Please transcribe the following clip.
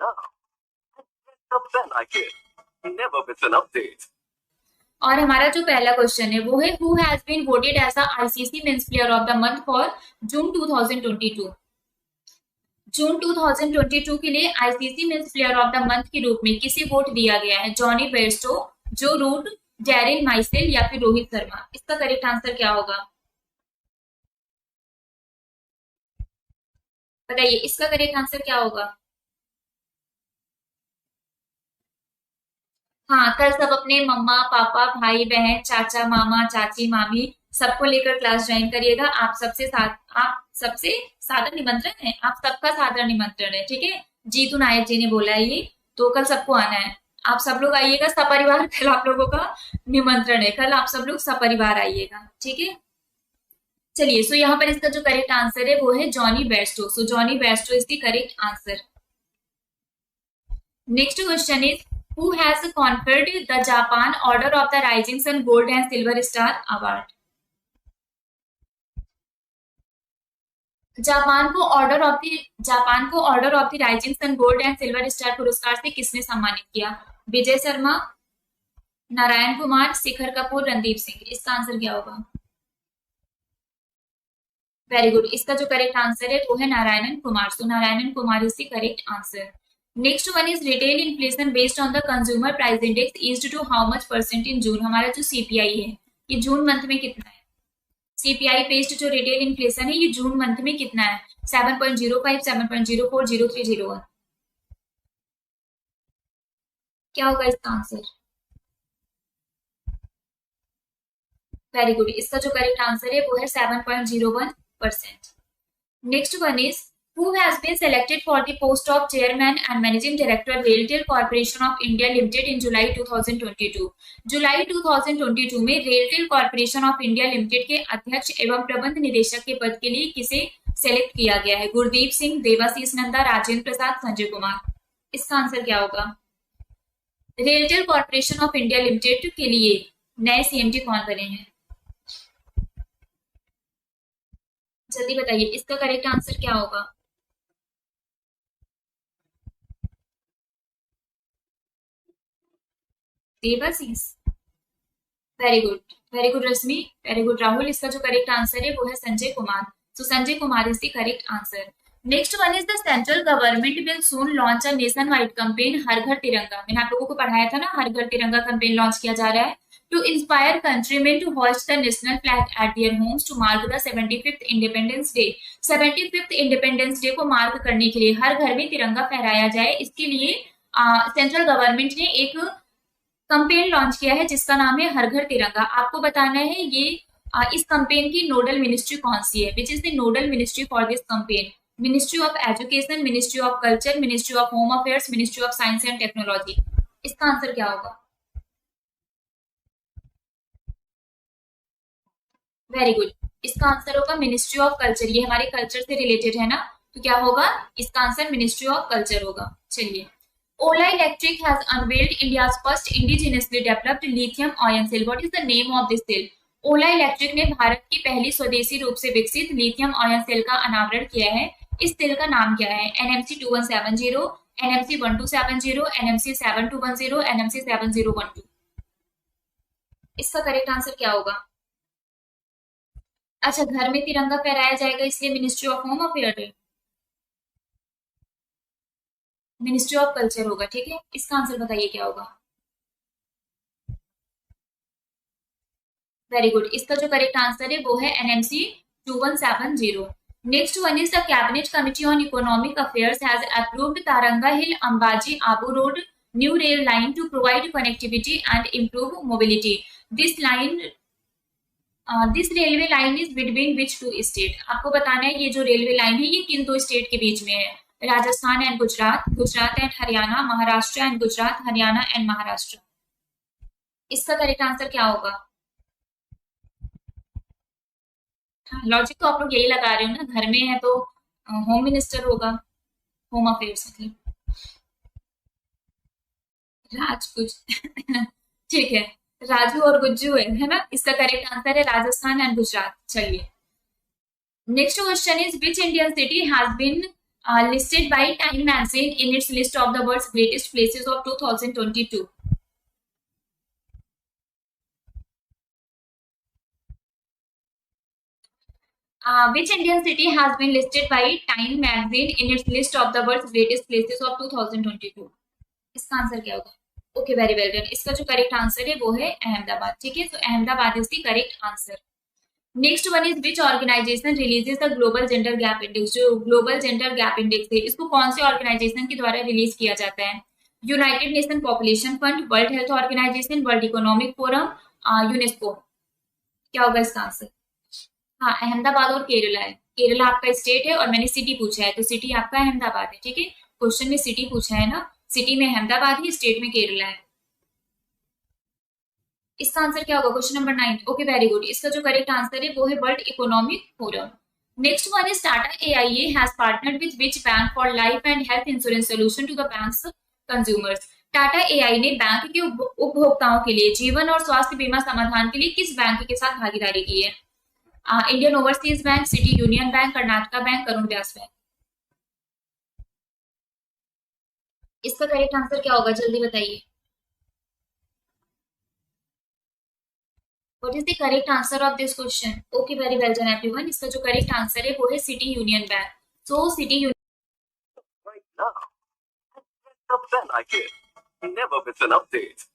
now. Hit the bell icon. Never miss an update. और हमारा जो पहला क्वेश्चन है वो है who has been voted as the ICC men's player of the month for June 2022। जून 2022 के लिए ICC men's player of the month के रूप में किसे वोट दिया गया है? जॉनी बेयरस्टो, जो रूट, डेरिन माइसेल या फिर रोहित शर्मा। इसका करेक्ट आंसर क्या होगा बताइए, इसका करेक्ट आंसर क्या होगा? हाँ, कल सब अपने मम्मा पापा भाई बहन चाचा मामा चाची मामी सबको लेकर क्लास ज्वाइन करिएगा। आप सबसे सादर निमंत्रण है, आप सबका सादर निमंत्रण है, ठीक है। जीतू नायक जी ने बोला है ये, तो कल सबको आना है। आप सब लोग आइएगा सपरिवार, कल आप लोगों का निमंत्रण है, कल आप सब लोग सपरिवार आइएगा, ठीक है। चलिए, सो यहाँ पर इसका जो करेक्ट आंसर है वो है Johnny Bairstow. So Jonny Bairstow is the correct answer. Next question is who has conferred the Japan Order of the Rising Sun Gold and Silver Star Award? Japan को order of the rising sun gold and silver star पुरस्कार से किसने सम्मानित किया? विजय शर्मा, नारायण कुमार, शिखर कपूर, रणदीप सिंह। इसका answer क्या होगा? Very good, इसका जो करेक्ट आंसर है वो है Narayan Kumar. So Narayan Kumar is the correct answer. Next one is retail inflation based on the consumer price index eased to how much percent in June. हमारा जो सीपीआई है ये जून मंथ में कितना है? सीपीआई बेस्ड जो रिटेल इन्फ्लेशन है ये जून मंथ में कितना है? 7.05, 7.04, 0301। क्या होगा इसका आंसर? वेरी गुड, इसका जो करेक्ट आंसर है वो है 7.01%। Next one is who has been selected for the post of chairman and managing director Railtel Corporation of India Limited in July 2022। जुलाई 2022 में RailTel corporation of India limited के अध्यक्ष एवं प्रबंध निदेशक के पद के लिए किसे सेलेक्ट किया गया है? गुरदीप सिंह, देवाशीष नंदा, राजेंद्र प्रसाद, संजय कुमार। इसका आंसर क्या होगा? RailTel corporation of India limited के लिए नए सीएमडी कौन बने हैं? जल्दी बताइए, इसका करेक्ट आंसर क्या होगा? Devashish. Very good Rashmi, very good Rahul. इसका जो करेक्ट आंसर है वो है Sanjay Kumar. So Sanjay Kumar is the correct answer. Next one is the central government will soon launch a nationwide campaign Har Ghar Tiranga. मैंने आप लोगों को पढ़ाया था ना, हर घर तिरंगा कैंपेन लॉन्च किया जा रहा है to inspire countrymen to host the national flag at their homes to mark the 75th independence day. 75th independence day को मार्क करने के लिए हर घर में तिरंगा फहराया जाए, इसके लिए सेंट्रल गवर्नमेंट ने एक कैंपेन लॉन्च किया है जिसका नाम है हर घर तिरंगा। आपको बताना है ये इस कैंपेन की नोडल मिनिस्ट्री कौन सी है, which is the nodal ministry for this campaign? Ministry of education, ministry of culture, ministry of home affairs, ministry of science and technology. इसका आंसर क्या होगा? वेरी गुड, इसका आंसर होगा मिनिस्ट्री ऑफ कल्चर। ये हमारे culture से related है ना, तो क्या होगा? इसका आंसर मिनिस्ट्री ऑफ कल्चर होगा। चलिए, Ola Electric has unveiled India's first indigenously developed lithium-ion cell. What is the name of this cell? Ola Electric ने भारत की पहली स्वदेशी रूप से विकसित लिथियम आयन सेल का अनावरण किया है। इस सेल का नाम क्या है? NMC 2170, NMC 1270, NMC 7210, NMC 7012। इसका करेक्ट आंसर क्या होगा? अच्छा, घर में तिरंगा फहराया जाएगा इसलिए मिनिस्ट्री ऑफ होम अफेयर है, मिनिस्ट्री ऑफ कल्चर होगा, ठीक है। इसका आंसर बताइए क्या होगा? वेरी गुड, इसका जो करेक्ट आंसर है वो है NMC 2170। Next one is the cabinet committee on economic affairs has approved Taranga hill Ambaji Abu road new rail line to provide connectivity and improve mobility. This railway line is between which two state? आपको बताना है ये जो railway line है ये किन दो state के बीच में है? Rajasthan and Gujarat, Gujarat and Haryana, Maharashtra and Gujarat, Haryana and Maharashtra. इसका करेक्ट आंसर क्या होगा? लॉजिक तो आप लोग यही लगा रहे हो ना, घर में है तो होम मिनिस्टर होगा, होम अफेयर्स मतलब राजकुज ठीक है, राजू और गुज्जू है ना। इसका करेक्ट आंसर है राजस्थान एंड गुजरात। चलिए, next question is which Indian city has been listed by Time Magazine in its list of the world's greatest places of 2022. Which Indian city has been listed by Time Magazine in its list of the world's greatest places of 2022? इसका answer क्या होगा? Okay, very well done. इसका जो correct answer है वो है अहमदाबाद। ठीक है, तो Ahmedabad is the correct answer. Next one is which organisation releases the global gender gap index. जो ग्लोबल जेंडर गैप इंडेक्स है इसको कौन से ऑर्गेनाइजेशन के द्वारा रिलीज किया जाता है? United Nation Population Fund, World Health Organisation, World Economic Forum, UNESCO. क्या होगा इसका आंसर? हाँ, अहमदाबाद और केरला है। केरला आपका स्टेट है और मैंने सिटी पूछा है, तो सिटी आपका अहमदाबाद है। ठीक है, क्वेश्चन में सिटी पूछा है ना, सिटी में अहमदाबाद है, स्टेट में केरला है। इसका आंसर क्या होगा? Question number 9। Okay, very good. इसका जो करेक्ट आंसर है वो है World Economic Forum. Next one is Tata AIA has partnered with which bank for life and health insurance solution to the banks consumers. Tata AIA ने bank के उपभोक्ताओं के लिए जीवन और स्वास्थ्य बीमा समाधान के लिए किस बैंक के साथ भागीदारी की है? Indian overseas bank, city union bank, Karnataka bank, Karur Vysya bank. इसका करेक्ट आंसर क्या होगा? जल्दी बताइए। What is the correct answer of this question? Okay, very well done everyone. इसका जो करेक्ट आंसर है वो है city union bank. So city union Right now, press the bell icon. Never miss an update.